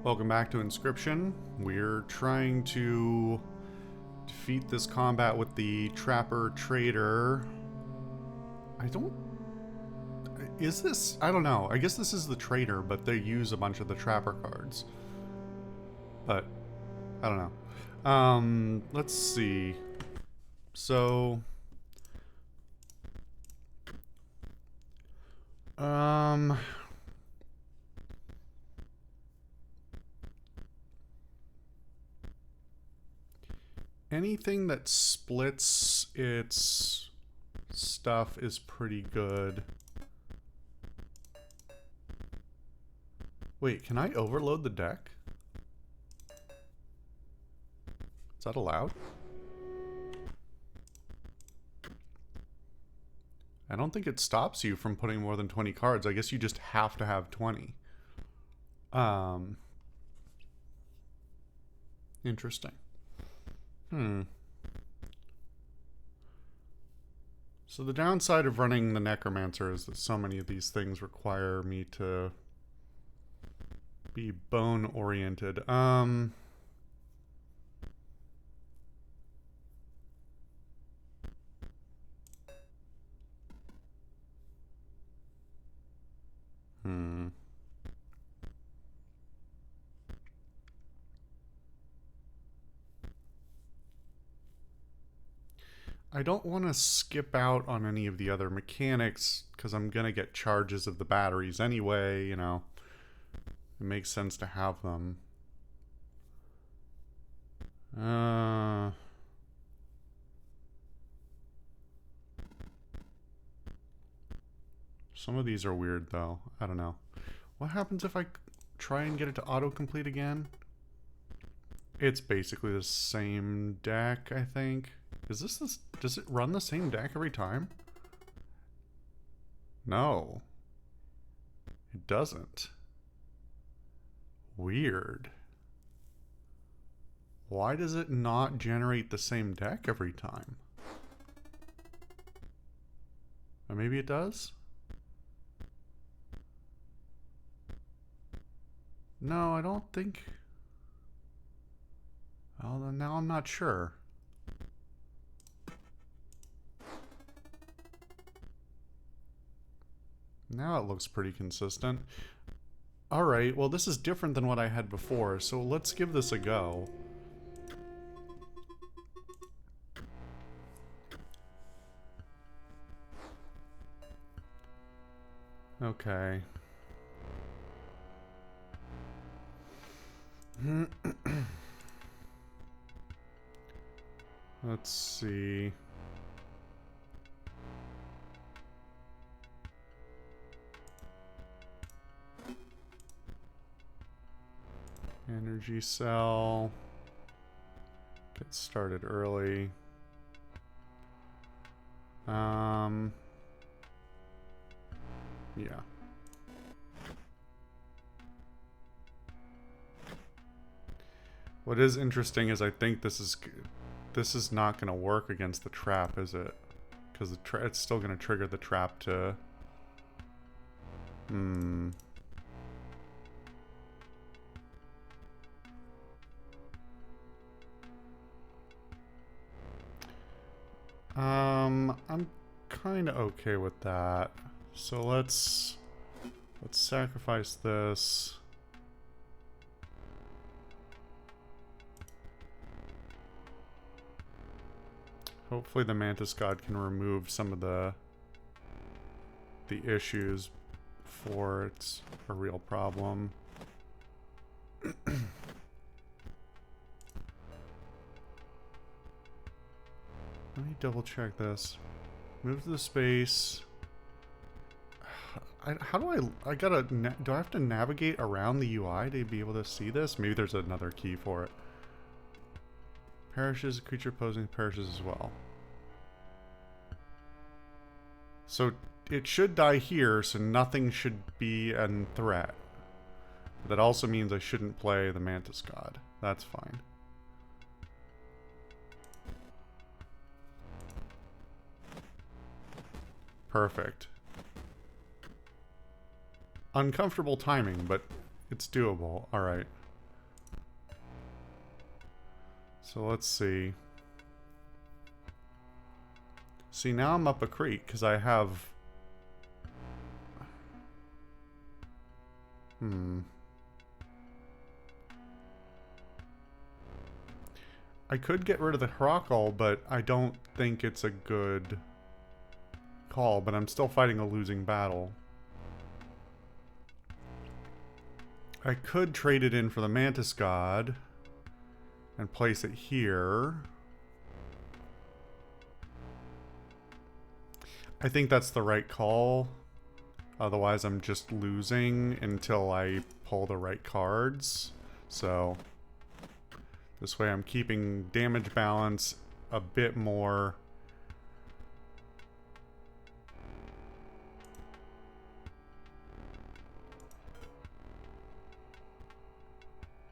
Welcome back to Inscryption. We're trying to defeat this combat with the Trapper Trader. Is this? I don't know. I guess this is the Trader, but they use a bunch of the Trapper cards. But, I don't know. Let's see. So... anything that splits its stuff is pretty good. Wait, can I overload the deck? Is that allowed? I don't think it stops you from putting more than 20 cards. I guess you just have to have 20. Interesting. So the downside of running the Necromancer is that so many of these things require me to be bone-oriented. I don't want to skip out on any of the other mechanics because I'm going to get charges of the batteries anyway, you know. It makes sense to have them. Some of these are weird though. I don't know. What happens if I try and get it to autocomplete again? It's basically the same deck, I think. Does it run the same deck every time? No. It doesn't. Weird. Why does it not generate the same deck every time? Or maybe it does? No, I don't think... Well, then now I'm not sure. Now it looks pretty consistent. Alright, well this is different than what I had before, so let's give this a go. Okay. Let's see. Energy cell. Get started early. Yeah. What is interesting is I think this is not going to work against the trap, is it? Because it's still going to trigger the trap to... I'm kind of okay with that. So let's sacrifice this. Hopefully the Mantis God can remove some of the issues before it's a real problem. Let me double check this. Move to the space. How do do I have to navigate around the UI to be able to see this? Maybe there's another key for it. Perishes, a creature posing perishes as well. So it should die here, so nothing should be a threat. That also means I shouldn't play the Mantis God. That's fine. Perfect. Uncomfortable timing, but it's doable. Alright. So let's see. See, now I'm up a creek because I have... I could get rid of the Hrakal, but I don't think it's a good call, but I'm still fighting a losing battle. I could trade it in for the Mantis God and place it here. I think that's the right call. Otherwise, I'm just losing until I pull the right cards. So, this way I'm keeping damage balance a bit more.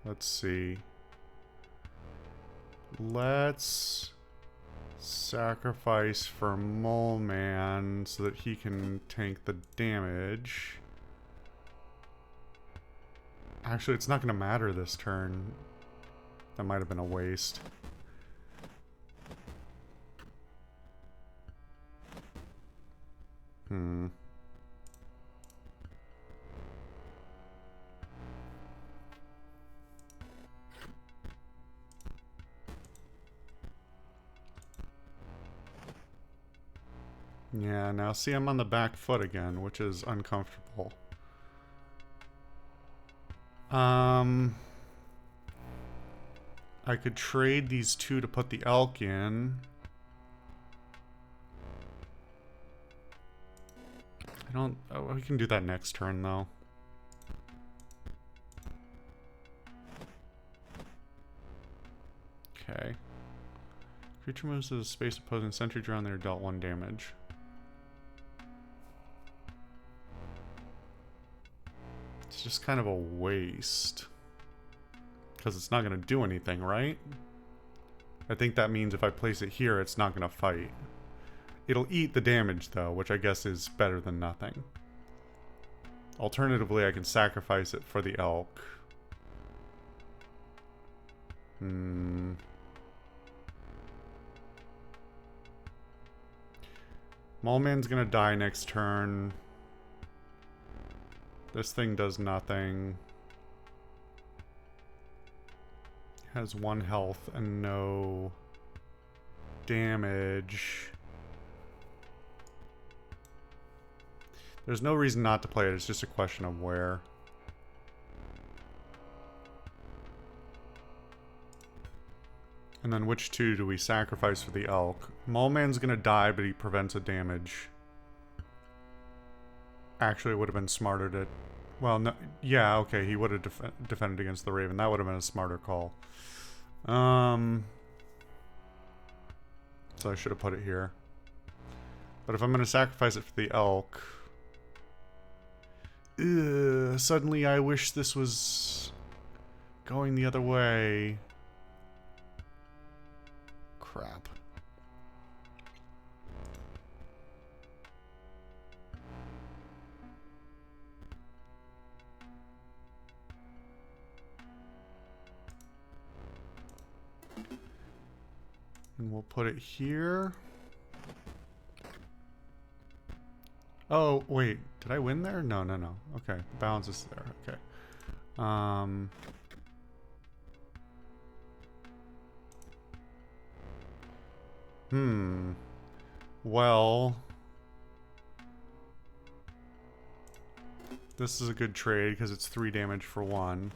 Let's see. Let's sacrifice for Mole Man so that he can tank the damage. Actually, it's not going to matter this turn. That might have been a waste. Yeah, now see, I'm on the back foot again, which is uncomfortable. I could trade these two to put the elk in. I don't... Oh, we can do that next turn, though. Okay. Creature moves to the space opposing sentry drawn, they are dealt 1 damage. It's just kind of a waste. Because it's not going to do anything, right? I think that means if I place it here, it's not going to fight. It'll eat the damage, though, which I guess is better than nothing. Alternatively, I can sacrifice it for the elk. Mole-Man's going to die next turn. This thing does nothing. Has 1 health and no damage. There's no reason not to play it, it's just a question of where. And then which 2 do we sacrifice for the elk? Mole-Man's gonna die, but he prevents a damage. Actually, it would have been smarter to... Well, no, yeah, okay, he would have defended against the Raven. That would have been a smarter call. So I should have put it here. But if I'm going to sacrifice it for the elk... suddenly I wish this was going the other way. Crap. And we'll put it here. Oh, wait. Did I win there? No, no, no. Okay. Balance is there. Okay. Well... This is a good trade because it's 3 damage for 1.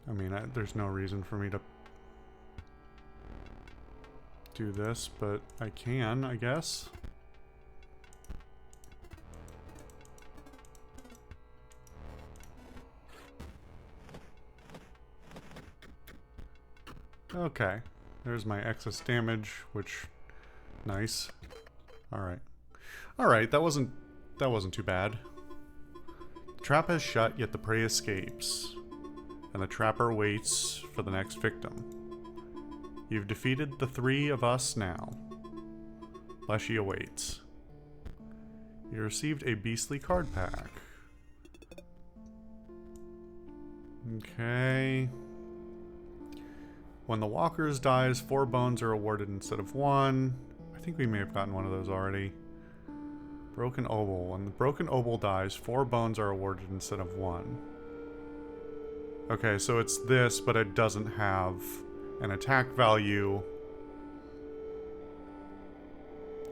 I mean, there's no reason for me to do this, but I can, I guess. Okay, there's my excess damage, which, nice. Alright. Alright, that wasn't too bad. The trap has shut, yet the prey escapes. And the trapper waits for the next victim. You've defeated the 3 of us now. Leshy awaits. You received a beastly card pack. Okay. When the walkers dies, 4 bones are awarded instead of 1. I think we may have gotten one of those already. Broken obol. When the broken obol dies, 4 bones are awarded instead of 1. Okay, so it's this, but it doesn't have an attack value.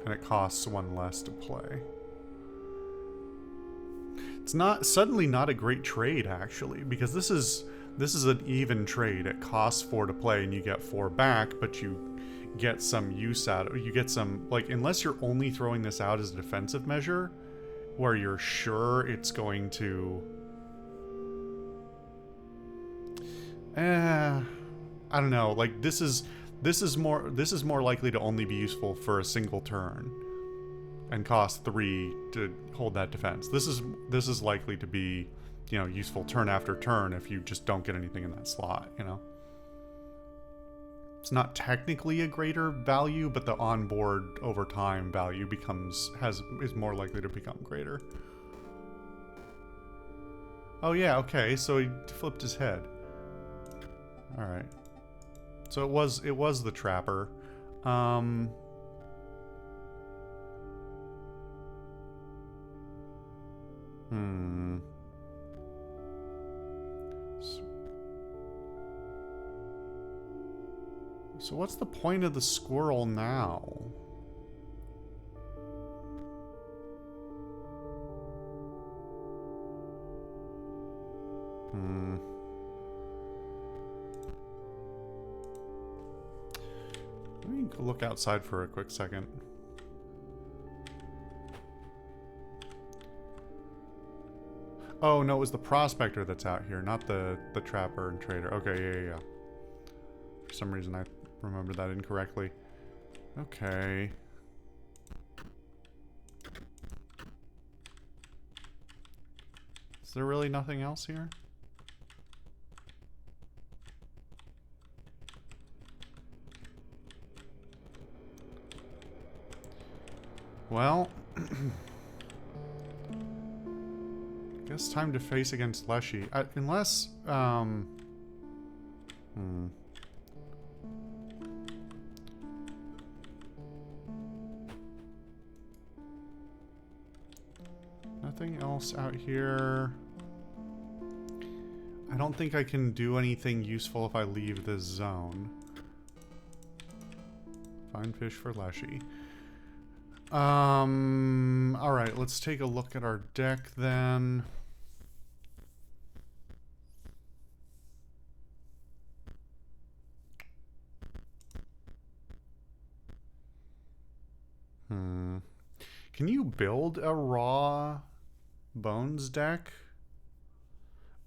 And it costs 1 less to play. It's suddenly not a great trade, actually, because this is an even trade. It costs 4 to play and you get 4 back, but you get some use out of it. You get some, like, unless you're only throwing this out as a defensive measure, where you're sure it's going to... I don't know, like, this is more likely to only be useful for a single turn and cost 3 to hold that defense. This is likely to be, you know, useful turn after turn if you just don't get anything in that slot, you know? It's not technically a greater value, but the onboard over time value is more likely to become greater. Oh yeah, okay, so he flipped his head. Alright. So it was the trapper. So what's the point of the squirrel now? Let me go look outside for a quick second. Oh, no, it was the prospector that's out here, not the trapper and trader. Okay, yeah. For some reason, I remembered that incorrectly. Okay. Is there really nothing else here? Well... guess time to face against Leshy. Unless, nothing else out here. I don't think I can do anything useful if I leave this zone. Find fish for Leshy. Alright, let's take a look at our deck then. Can you build a raw bones deck?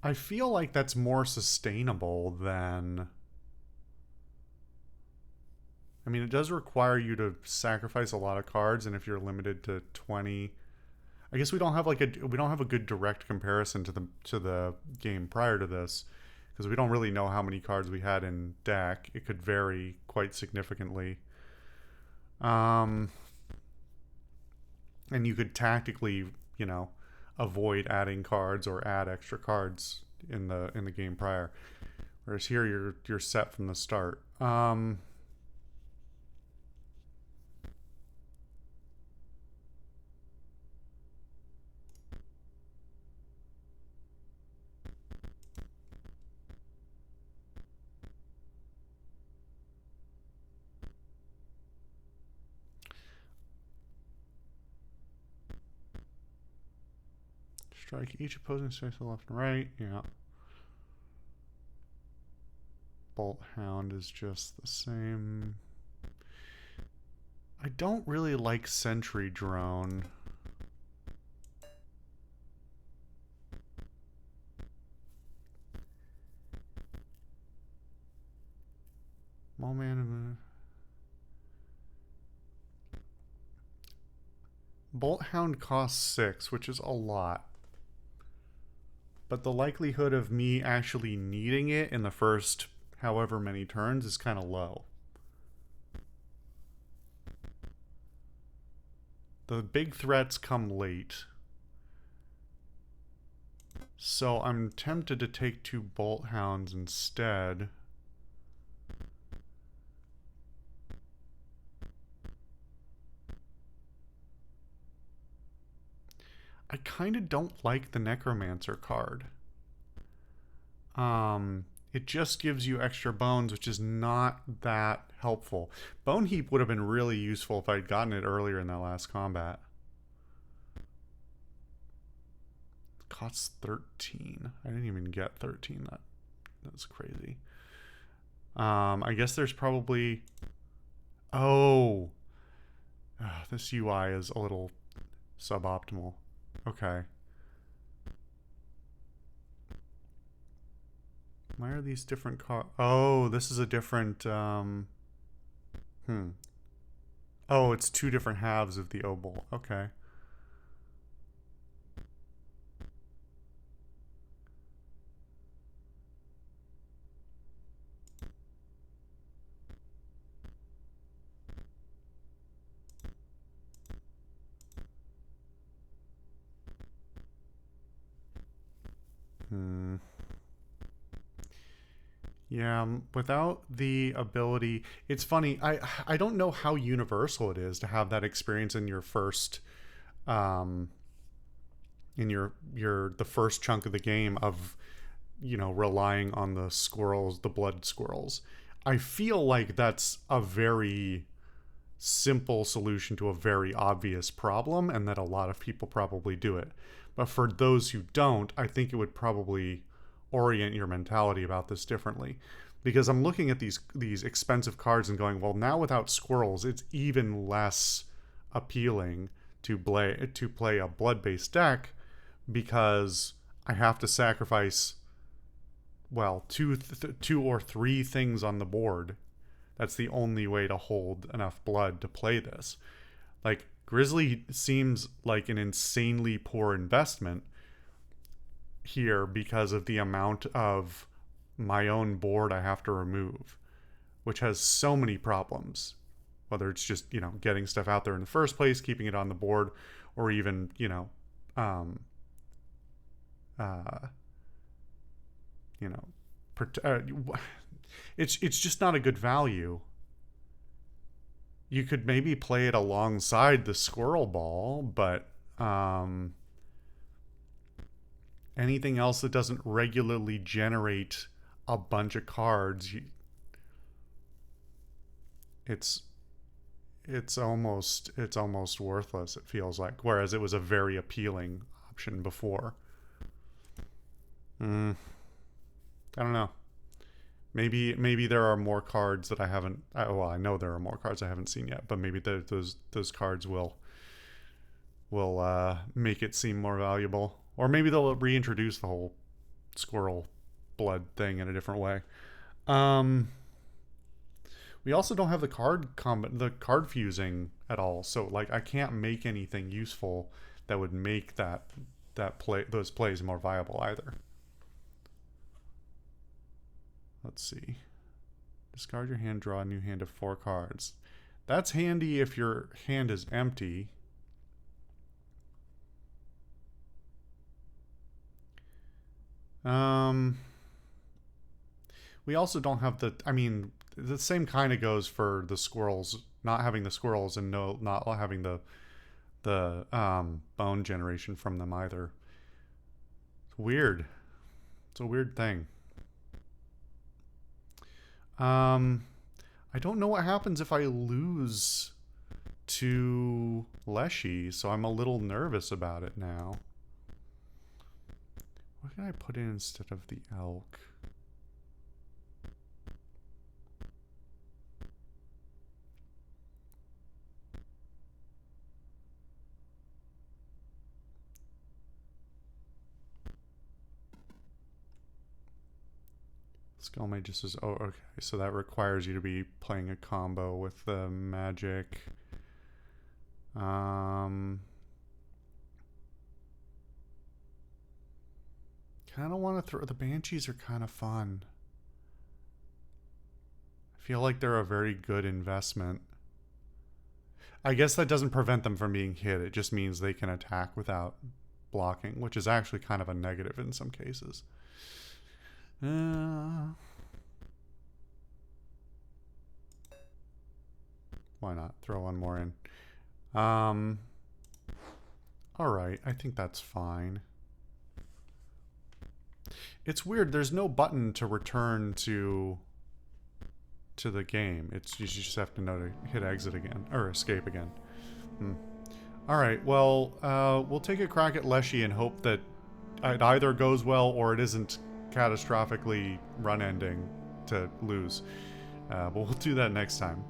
I feel like that's more sustainable than... I mean, it does require you to sacrifice a lot of cards, and if you're limited to 20... I guess we don't have a good direct comparison to the game prior to this, because we don't really know how many cards we had in deck. It could vary quite significantly. And you could tactically, you know, avoid adding cards or add extra cards in the game prior. Whereas here you're set from the start. Strike each opposing strike to the left and right. Yeah. Bolt Hound is just the same. I don't really like Sentry Drone. Small man. Bolt Hound costs 6, which is a lot. But the likelihood of me actually needing it in the first however many turns is kind of low. The big threats come late. So I'm tempted to take 2 Bolt Hounds instead. I kind of don't like the Necromancer card. It just gives you extra bones, which is not that helpful. Bone Heap would have been really useful if I'd gotten it earlier in that last combat. It costs 13. I didn't even get 13. That's crazy. I guess there's probably... Oh! This UI is a little suboptimal. Okay. Why are these different cards? Oh, this is a different... Oh, it's 2 different halves of the obol. Okay. Yeah, without the ability, it's funny. I don't know how universal it is to have that experience in your first, in your the first chunk of the game of, relying on the squirrels, the blood squirrels. I feel like that's a very simple solution to a very obvious problem, and that a lot of people probably do it. But for those who don't, I think it would probably orient your mentality about this differently, because I'm looking at these expensive cards and going, well, now without squirrels, it's even less appealing to play a blood-based deck, because I have to sacrifice, well, two or three things on the board. That's the only way to hold enough blood to play this. Like, Grizzly seems like an insanely poor investment here because of the amount of my own board I have to remove, which has so many problems. Whether it's just, getting stuff out there in the first place, keeping it on the board, or even, um, uh, you know, it's just not a good value. You could maybe play it alongside the squirrel ball, but anything else that doesn't regularly generate a bunch of cards, it's almost worthless, it feels like, whereas it was a very appealing option before. I don't know. Maybe there are more cards that I haven't. Well, I know there are more cards I haven't seen yet, but maybe those cards will make it seem more valuable, or maybe they'll reintroduce the whole squirrel blood thing in a different way. We also don't have the card fusing at all, so like I can't make anything useful that would make those plays more viable either. Let's see. Discard your hand, draw a new hand of 4 cards. That's handy if your hand is empty. We also don't have the same kind of goes for the squirrels, not having the squirrels and not having the bone generation from them either. It's weird. It's a weird thing. I don't know what happens if I lose to Leshy, so I'm a little nervous about it now. What can I put in instead of the elk? Skull Magus is... Oh, okay. So that requires you to be playing a combo with the magic. Kind of want to throw... The Banshees are kind of fun. I feel like they're a very good investment. I guess that doesn't prevent them from being hit. It just means they can attack without blocking, which is actually kind of a negative in some cases. Why not? Throw one more in. Alright, I think that's fine. It's weird, there's no button to return to the game. You just have to know to hit exit again, or escape again. Alright, well, we'll take a crack at Leshy and hope that it either goes well or it isn't catastrophically run-ending to lose. But we'll do that next time.